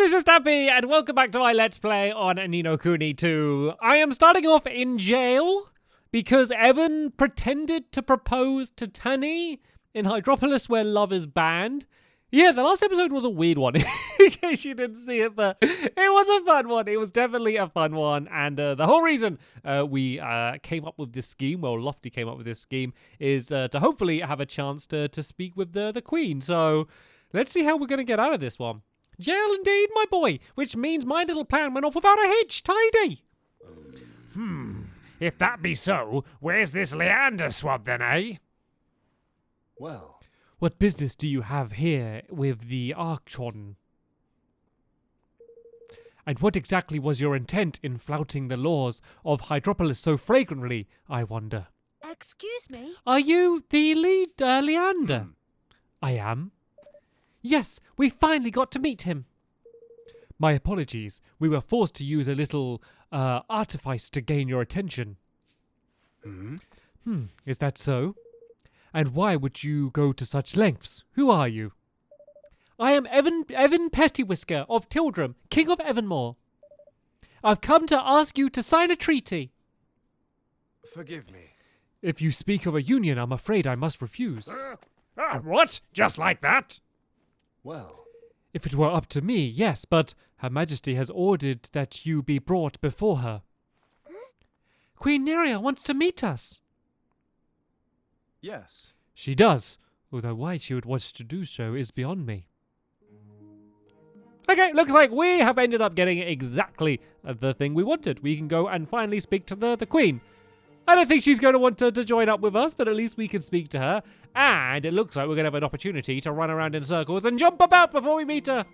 this is Stampy, and welcome back to my Let's Play on Ni No Kuni 2. I am starting off in jail because Evan pretended to propose to Tani in Hydropolis where love is banned. Yeah, the last episode was a weird one, in case you didn't see it, but it was a fun one. It was definitely a fun one, and the whole reason we came up with this scheme, well, Lofty came up with this scheme, is to hopefully have a chance to speak with the Queen. So let's see how we're going to get out of this one. Jail indeed, my boy, which means my little plan went off without a hitch, tidy. If that be so, where's this Leander swab then, eh? Well, What business do you have here with the Archon? And what exactly was your intent in flouting the laws of Hydropolis so flagrantly, I wonder? Excuse me? Are you the lead, Leander? I am. Yes, we finally got to meet him. My apologies. We were forced to use a little artifice to gain your attention. Is that so? And why would you go to such lengths? Who are you? I am Evan Pettywhisker of Tildrum, King of Evanmore. I've come to ask you to sign a treaty. forgive me. If you speak of a union, I'm afraid I must refuse. What? Just like that? Well, If it were up to me, yes, but Her Majesty has ordered that you be brought before her. Queen Nerea wants to meet us. yes. She does, although why she would want to do so is beyond me. Okay, looks like we have ended up getting exactly the thing we wanted. We can go and finally speak to the Queen. I don't think she's going to want to join up with us, but at least we can speak to her. And it looks like we're going to have an opportunity to run around in circles and jump about before we meet her.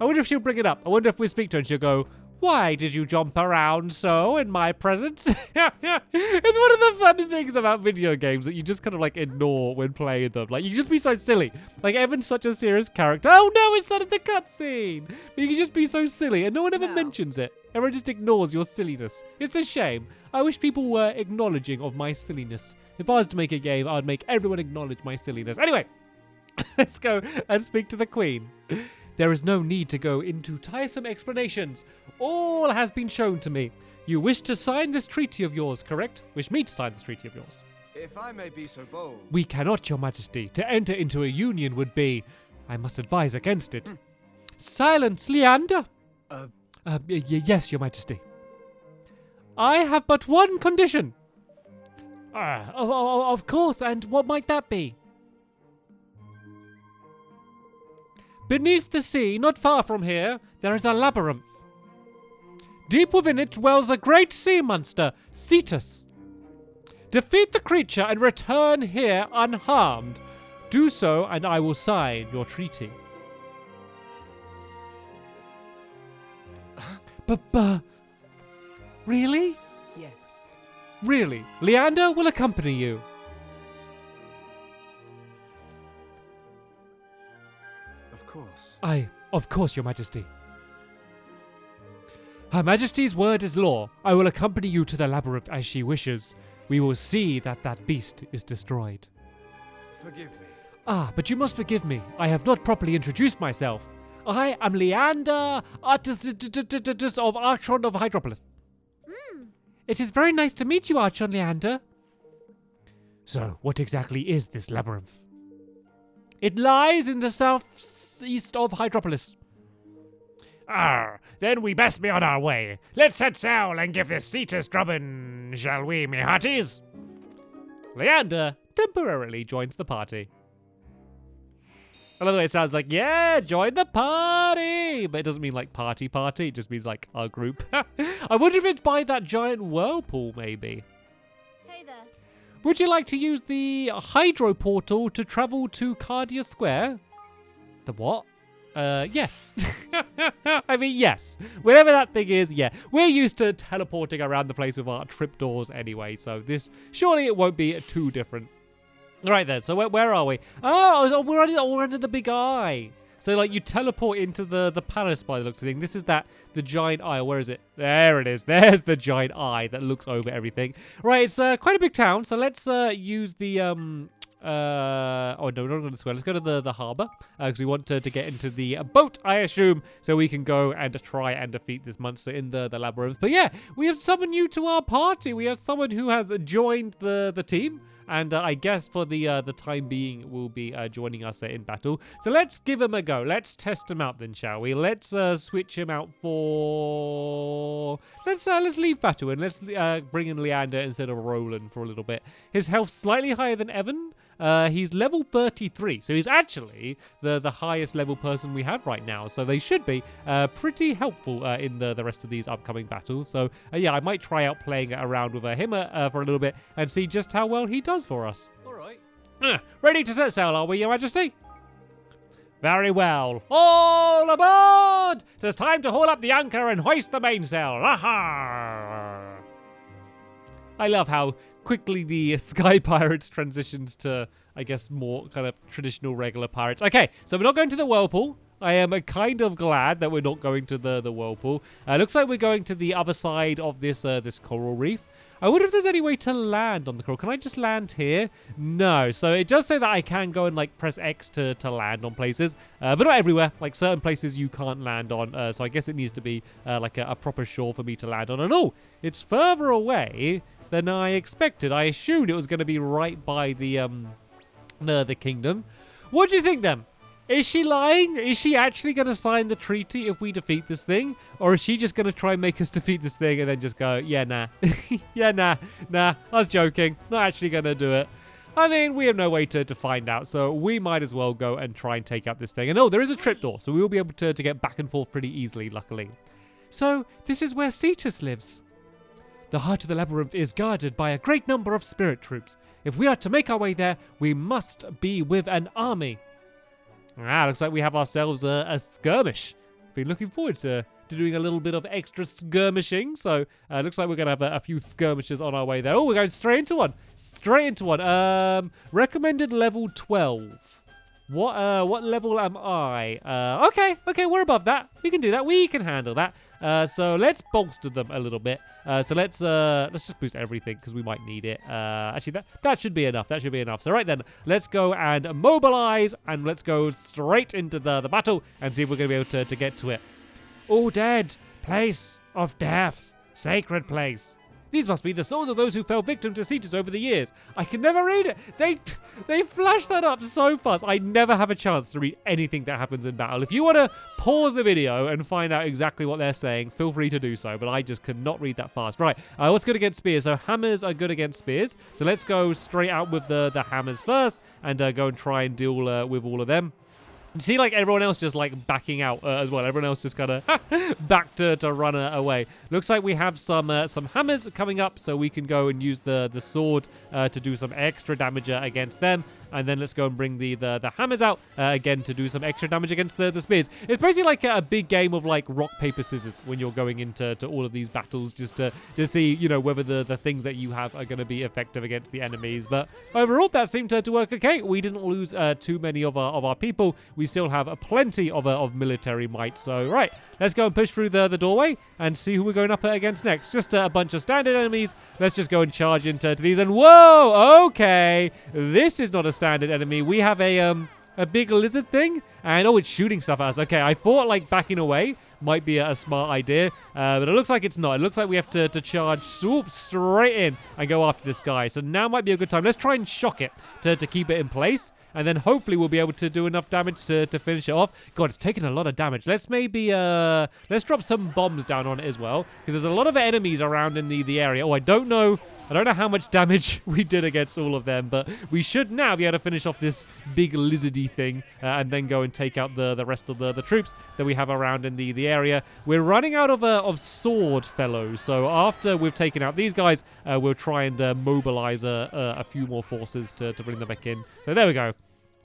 I wonder if she'll bring it up. I wonder if we speak to her and she'll go, "Why did you jump around so in my presence?" It's one of the fun things about video games that you just kind of like ignore when playing them. Like, you can just be so silly. Like, Evan's such a serious character. Oh no, it's not in the cutscene. But you can just be so silly and no one ever mentions it. Everyone just ignores your silliness. It's a shame. I wish people were acknowledging of my silliness. If I was to make a game, I'd make everyone acknowledge my silliness. Anyway, let's go and speak to the Queen. There is no need to go into tiresome explanations. All has been shown to me. You wish to sign this treaty of yours, correct? Wish me to sign this treaty of yours. If I may be so bold. We cannot, Your Majesty. To enter into a union would be... I must advise against it. Silence, Leander! Yes, Your Majesty. I have but one condition. Of course, and what might that be? Beneath the sea, not far from here, there is a labyrinth. Deep within it dwells a great sea monster, Cetus. Defeat the creature and return here unharmed. Do so, and I will sign your treaty. But, really? Yes. Really? Leander will accompany you. Of course. Of course, Your Majesty. Her Majesty's word is law. I will accompany you to the labyrinth as she wishes. We will see that that beast is destroyed. Forgive me. But you must forgive me. I have not properly introduced myself. I am Leander, Artis of Archon of Hydropolis. It is very nice to meet you, Archon Leander. So, what exactly is this labyrinth? It lies in the southeast of Hydropolis. Then we best be on our way. Let's set sail and give this Cetus drubbing, shall we, me hearties? Leander temporarily joins the party. I love the way it sounds like, yeah, join the party. But it doesn't mean like party. It just means like our group. I wonder if it's by that giant whirlpool, maybe. Hey there. Would you like to use the hydro portal to travel to Cardia Square? The what? Yes. I mean, yes. Whatever that thing is, yeah. We're used to teleporting around the place with our trapdoors anyway, so surely it won't be too different. Right then, so where are we? Oh, we're under the big eye. So, like, you teleport into the palace by the looks of things. This is the giant eye. Where is it? There it is. There's the giant eye that looks over everything. Right, it's quite a big town, so let's use the Oh no, we're not going to the square. Let's go to the harbor because we want to get into the boat, I assume, so we can go and try and defeat this monster in the labyrinth. But yeah, we have someone new to our party. We have someone who has joined the team. And I guess for the time being, will be joining us in battle. So let's give him a go. Let's test him out then, shall we? Let's switch him out for... Let's leave battle and let's bring in Leander instead of Roland for a little bit. His health's slightly higher than Evan. He's level 33, so he's actually the highest level person we have right now. So they should be pretty helpful in the rest of these upcoming battles. So yeah, I might try out playing around with him for a little bit and see just how well he does for us. All right. Ready to set sail, are we, Your Majesty? Very well. All aboard! It's time to haul up the anchor and hoist the mainsail. Aha! I love how quickly the Sky Pirates transitions to, I guess, more kind of traditional regular pirates. Okay, so we're not going to the Whirlpool. I am kind of glad that we're not going to the Whirlpool. Looks like we're going to the other side of this this coral reef. I wonder if there's any way to land on the coral. Can I just land here? No. So it does say that I can go and like press X to land on places, but not everywhere. Like certain places you can't land on. So I guess it needs to be like a proper shore for me to land on. And oh, it's further away than I expected. I assumed it was going to be right by the kingdom. What do you think then? Is she lying? Is she actually going to sign the treaty if we defeat this thing? Or is she just going to try and make us defeat this thing and then just go, yeah, nah. Yeah, nah, I was joking. Not actually going to do it. I mean, we have no way to find out, so we might as well go and try and take out this thing. And oh, there is a trapdoor, so we will be able to get back and forth pretty easily, luckily. So, this is where Cetus lives. The heart of the labyrinth is guarded by a great number of spirit troops. If we are to make our way there, we must be with an army. Looks like we have ourselves a skirmish. Been looking forward to doing a little bit of extra skirmishing. So looks like we're going to have a few skirmishes on our way there. Oh, we're going straight into one. Recommended level 12. What level am I? Okay, we're above that. We can do that. We can handle that. So let's bolster them a little bit. So let's just boost everything because we might need it. Actually, that should be enough. That should be enough. So right then, let's go and mobilize and let's go straight into the battle and see if we're going to be able to get to it. All dead, place of death, sacred place. These must be the souls of those who fell victim to Cetus over the years. I can never read it. They flash that up so fast. I never have a chance to read anything that happens in battle. If you want to pause the video and find out exactly what they're saying, feel free to do so. But I just cannot read that fast. Right, what's good against spears? So hammers are good against spears. So let's go straight out with the hammers first and go and try and deal with all of them. You see, like, everyone else just, like, backing out as well. Everyone else just kind of back to run away. Looks like we have some hammers coming up, so we can go and use the sword to do some extra damage against them. And then let's go and bring the hammers out again to do some extra damage against the spears. It's basically like a big game of, like, rock, paper, scissors when you're going into all of these battles just to see, you know, whether the things that you have are going to be effective against the enemies. But overall, that seemed to work okay. We didn't lose too many of our people. We still have plenty of military might. So, right, let's go and push through the doorway and see who we're going up against next. Just a bunch of standard enemies. Let's just go and charge into these. And whoa, okay, this is not a standard enemy. We have a big lizard thing, and oh, it's shooting stuff at us. Okay, I thought like backing away might be a smart idea, but it looks like it's not. It looks like we have to charge swoop straight in and go after this guy. So now might be a good time. Let's try and shock it to keep it in place, and then hopefully we'll be able to do enough damage to finish it off. God, it's taking a lot of damage. Let's maybe let's drop some bombs down on it as well, because there's a lot of enemies around in the area. Oh, I don't know how much damage we did against all of them, but we should now be able to finish off this big lizardy thing and then go and take out the rest of the troops that we have around in the area. We're running out of sword fellows, so after we've taken out these guys, we'll try and mobilize a few more forces to bring them back in. So there we go.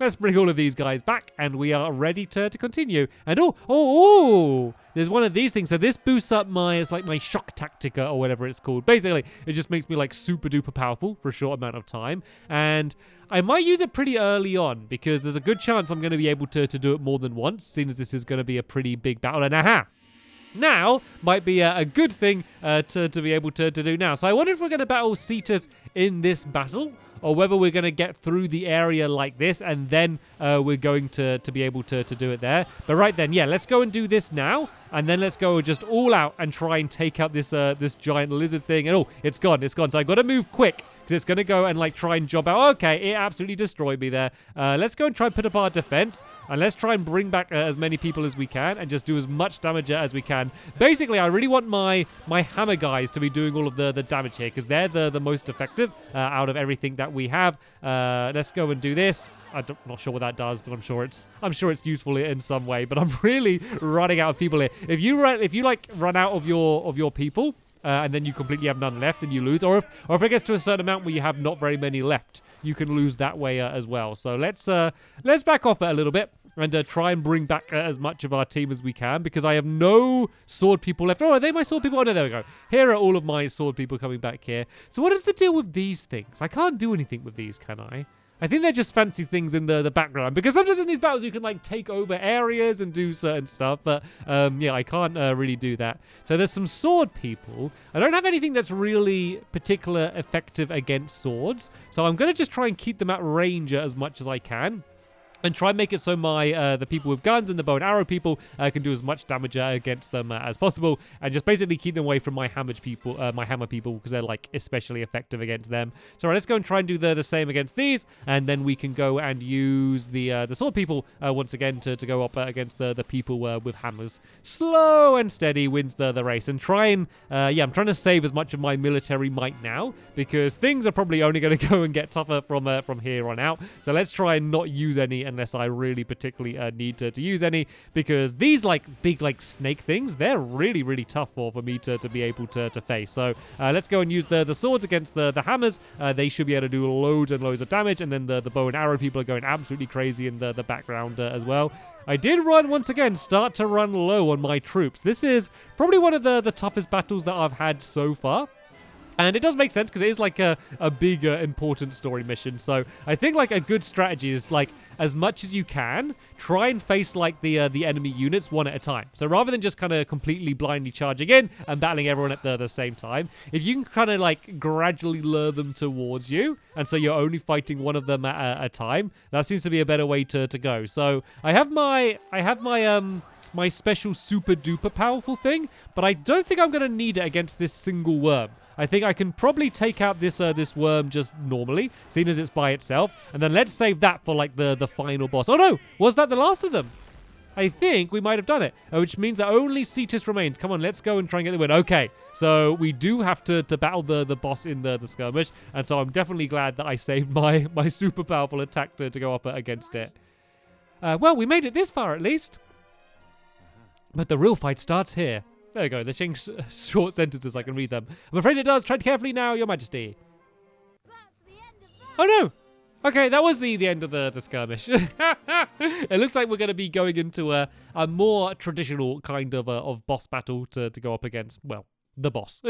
Let's bring all of these guys back, and we are ready to continue. And oh, there's one of these things. So this boosts up it's like my shock tactica or whatever it's called. Basically, it just makes me like super duper powerful for a short amount of time. And I might use it pretty early on because there's a good chance I'm going to be able to do it more than once, since this is going to be a pretty big battle. And aha! Now might be a good thing to be able to do now. So I wonder if we're going to battle Cetus in this battle, or whether we're going to get through the area like this and then we're going to be able to do it there. But right then, yeah, let's go and do this now. And then let's go just all out and try and take out this this giant lizard thing. And oh, it's gone. It's gone. So I got to move quick because it's going to go and like try and job out. Okay, it absolutely destroyed me there. Let's go and try and put up our defense. And let's try and bring back as many people as we can and just do as much damage as we can. Basically, I really want my hammer guys to be doing all of the damage here because they're the most effective out of everything that we have. Let's go and do this. I'm not sure what that does, but I'm sure it's useful in some way. But I'm really running out of people here. If you like run out of your people, and then you completely have none left and you lose, or if it gets to a certain amount where you have not very many left, you can lose that way as well. So let's back off it a little bit and try and bring back as much of our team as we can because I have no sword people left. Oh, are they my sword people? Oh, no, there we go. Here are all of my sword people coming back here. So what is the deal with these things? I can't do anything with these, can I? I think they're just fancy things in the background because sometimes in these battles you can like take over areas and do certain stuff, but yeah, I can't really do that. So there's some sword people. I don't have anything that's really particular effective against swords, so I'm going to just try and keep them at range as much as I can. And try and make it so my the people with guns and the bow and arrow people can do as much damage against them as possible, and just basically keep them away from my hammer people because they're like especially effective against them. So let's go and try and do the same against these, and then we can go and use the sword people once again to go up against the people with hammers. Slow and steady wins the race, and try and yeah, I'm trying to save as much of my military might now because things are probably only going to go and get tougher from here on out. So let's try and not use any unless I really particularly need to use any, because these like big like snake things, they're really tough for me to be able to face. So let's go and use the swords against the hammers. They should be able to do loads and loads of damage, and then the bow and arrow people are going absolutely crazy in the background as well. I did once again start to run low on my troops. This is probably one of the toughest battles that I've had so far. And it does make sense because it is like a big important story mission. So I think like a good strategy is like as much as you can, try and face like the enemy units one at a time. So rather than just kind of completely blindly charging in and battling everyone at the same time, if you can kind of like gradually lure them towards you, and so you're only fighting one of them at a time, that seems to be a better way to go. So I have my my special super duper powerful thing, but I don't think I'm going to need it against this single worm. I think I can probably take out this worm just normally, seeing as it's by itself, and then let's save that for like the final boss. Oh no, was that the last of them? I think we might have done it, which means that only Cetus remains. Come on, let's go and try and get the win. Okay, so we do have to battle the boss in the skirmish, and so I'm definitely glad that I saved my super powerful attack to go up against it. Well, we made it this far at least. But the real fight starts here. There we go. They change short sentences. I can read them. I'm afraid it does. Tread carefully now, Your Majesty. That's the end of that. Oh, no. Okay, that was the end of the skirmish. It looks like we're going to be going into a more traditional kind of boss battle to go up against, well, the boss.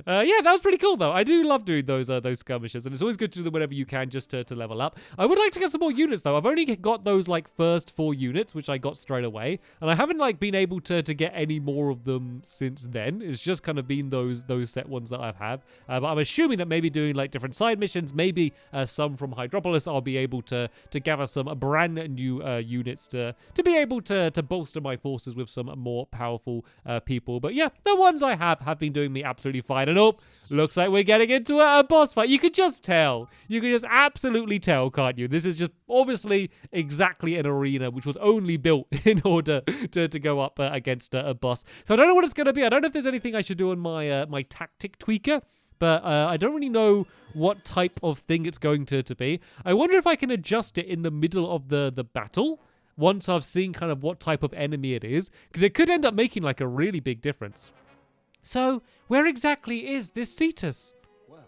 Yeah, that was pretty cool though. I do love doing those skirmishes, and it's always good to do them whenever you can just to level up. I would like to get some more units though. I've only got those like first 4 units, which I got straight away, and I haven't like been able to get any more of them since then. It's just kind of been those set ones that I've had. But I'm assuming that maybe doing like different side missions, maybe some from Hydropolis, I'll be able to gather some brand new units to be able to bolster my forces with some more powerful people. But yeah, the ones I have been doing me absolutely fine. And oh, looks like we're getting into a boss fight. You can just tell. You can just absolutely tell, can't you? This is just obviously exactly an arena which was only built in order to go up against a boss. So I don't know what it's going to be. I don't know if there's anything I should do on my my tactic tweaker, but I don't really know what type of thing it's going to be. I wonder if I can adjust it in the middle of the battle once I've seen kind of what type of enemy it is, because it could end up making like a really big difference. So, where exactly is this Cetus? Well,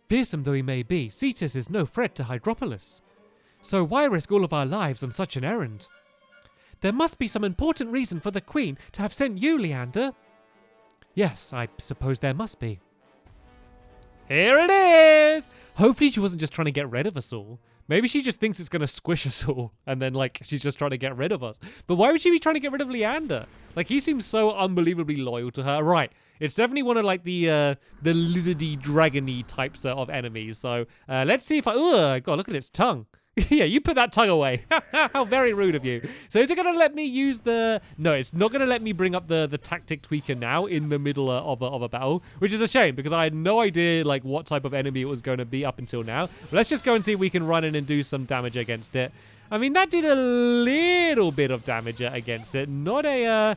Fearsome though he may be, Cetus is no threat to Hydropolis. So why risk all of our lives on such an errand? There must be some important reason for the Queen to have sent you, Leander. Yes, I suppose there must be. Here it is! Hopefully she wasn't just trying to get rid of us all. Maybe she just thinks it's going to squish us all, and then, like, she's just trying to get rid of us. But why would she be trying to get rid of Leander? Like, he seems so unbelievably loyal to her. Right. It's definitely one of, like, the lizardy, dragony types of enemies. So, let's see if I... Ugh, God, look at its tongue. Yeah, you put that tongue away. How very rude of you. So is it going to let me use the... No, it's not going to let me bring up the tactic tweaker now in the middle of a battle, which is a shame because I had no idea like what type of enemy it was going to be up until now. But let's just go and see if we can run in and do some damage against it. I mean, that did a little bit of damage against it. Not a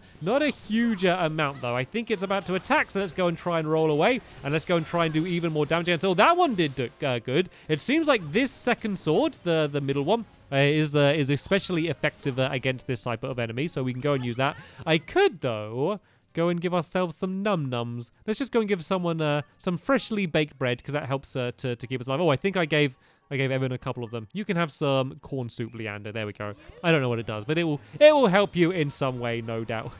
huge amount, though. I think it's about to attack, so let's go and try and roll away. And let's go and try and do even more damage until that one did good. It seems like this second sword, the middle one, is especially effective against this type of enemy, so we can go and use that. I could, though... go and give ourselves some num-nums. Let's just go and give someone some freshly baked bread, because that helps to keep us alive. Oh, I think I gave Evan a couple of them. You can have some corn soup, Leander. There we go. I don't know what it does, but it will help you in some way, no doubt.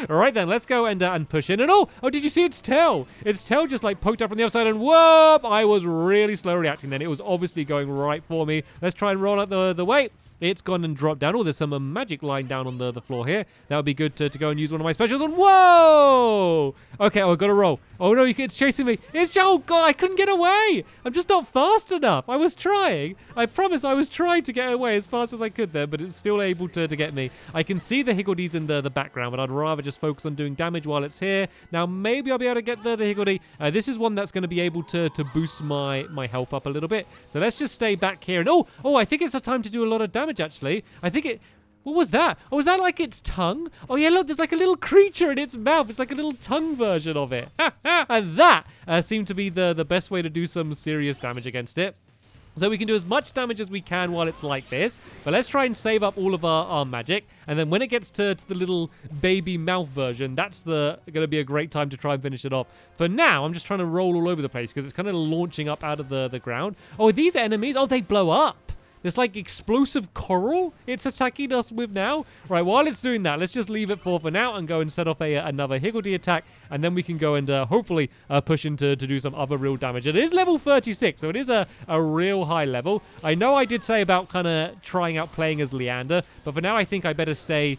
All right, then. Let's go and push in. And oh, did you see its tail? Its tail just like poked up from the other side, and whoop! I was really slow reacting then. It was obviously going right for me. Let's try and roll out the weight. It's gone and dropped down. Oh, there's some magic lying down on the floor here. That would be good to go and use one of my specials. And whoa! Okay, I've got to roll. Oh, no, it's chasing me. Oh, God, I couldn't get away. I'm just not fast enough. I was trying. I promise I was trying to get away as fast as I could there, but it's still able to get me. I can see the Higgledies in the background, but I'd rather just focus on doing damage while it's here. Now, maybe I'll be able to get the Higgledy. This is one that's going to be able to boost my health up a little bit. So let's just stay back here. And oh, I think it's a time to do a lot of damage, actually. I think it... What was that? Oh, was that like its tongue? Oh, yeah, look, there's like a little creature in its mouth. It's like a little tongue version of it. And that seemed to be the best way to do some serious damage against it. So we can do as much damage as we can while it's like this. But let's try and save up all of our magic. And then when it gets to the little baby mouth version, that's going to be a great time to try and finish it off. For now, I'm just trying to roll all over the place because it's kind of launching up out of the ground. Oh, are these enemies? Oh, they blow up. This like explosive coral it's attacking us with now. Right, while it's doing that, let's just leave it for now and go and set off another Higgledy attack. And then we can go and hopefully push into to do some other real damage. It is level 36, so it is a real high level. I know I did say about kind of trying out playing as Leander, but for now I think I better stay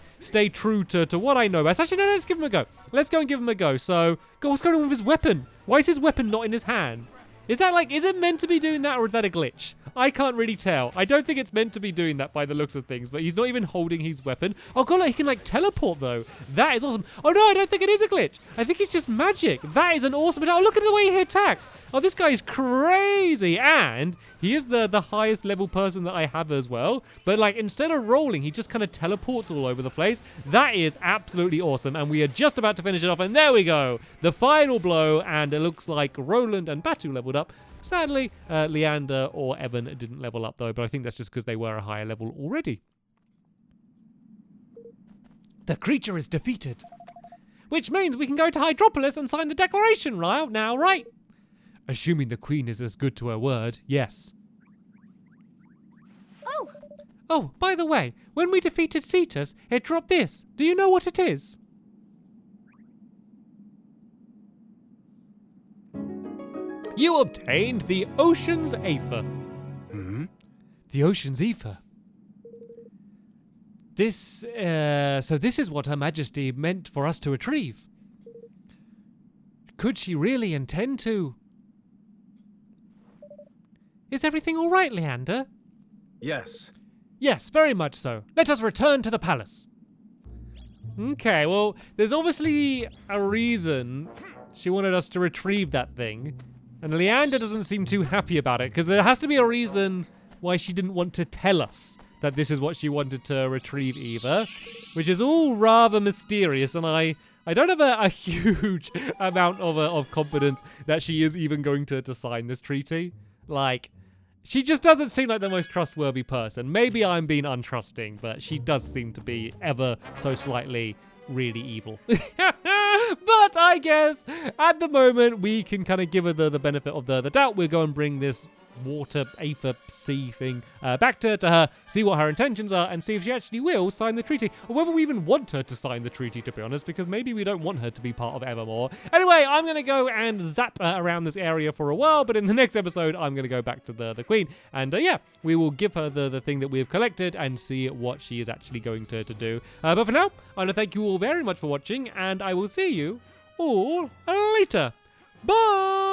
true to what I know best. Actually, no, let's give him a go. Let's go and give him a go. So, God, what's going on with his weapon? Why is his weapon not in his hand? Is it meant to be doing that, or is that a glitch? I can't really tell. I don't think it's meant to be doing that by the looks of things, but he's not even holding his weapon. Oh, God, look, he can, like, teleport, though. That is awesome. Oh, no, I don't think it is a glitch. I think it's just magic. That is an awesome... Oh, look at the way he attacks. Oh, this guy is crazy. And he is the highest level person that I have as well. But, like, instead of rolling, he just kind of teleports all over the place. That is absolutely awesome. And we are just about to finish it off. And there we go. The final blow. And it looks like Roland and Batu leveled up. Sadly, Leander or Evan didn't level up, though, but I think that's just because they were a higher level already. The creature is defeated. Which means we can go to Hydropolis and sign the declaration now, right? Assuming the Queen is as good to her word, yes. Oh, by the way, when we defeated Cetus, it dropped this. Do you know what it is? You obtained the Ocean's Aether. The Ocean's Aether. So this is what Her Majesty meant for us to retrieve. Could she really intend to? Is everything all right, Leander? Yes. Yes, very much so. Let us return to the palace. Okay, well, there's obviously a reason she wanted us to retrieve that thing. And Leander doesn't seem too happy about it, because there has to be a reason why she didn't want to tell us that this is what she wanted to retrieve either, which is all rather mysterious, and I don't have a huge amount of confidence that she is even going to sign this treaty. Like, she just doesn't seem like the most trustworthy person. Maybe I'm being untrusting, but she does seem to be ever so slightly really evil. But I guess at the moment we can kind of give her the benefit of the doubt. We'll go and bring this water, aether, sea thing back to her, see what her intentions are, and see if she actually will sign the treaty, or whether we even want her to sign the treaty, to be honest, because maybe we don't want her to be part of Evermore. Anyway, I'm going to go and zap around this area for a while, but in the next episode, I'm going to go back to the Queen, and yeah, we will give her the thing that we have collected and see what she is actually going to do. But for now, I want to thank you all very much for watching, and I will see you all later. Bye!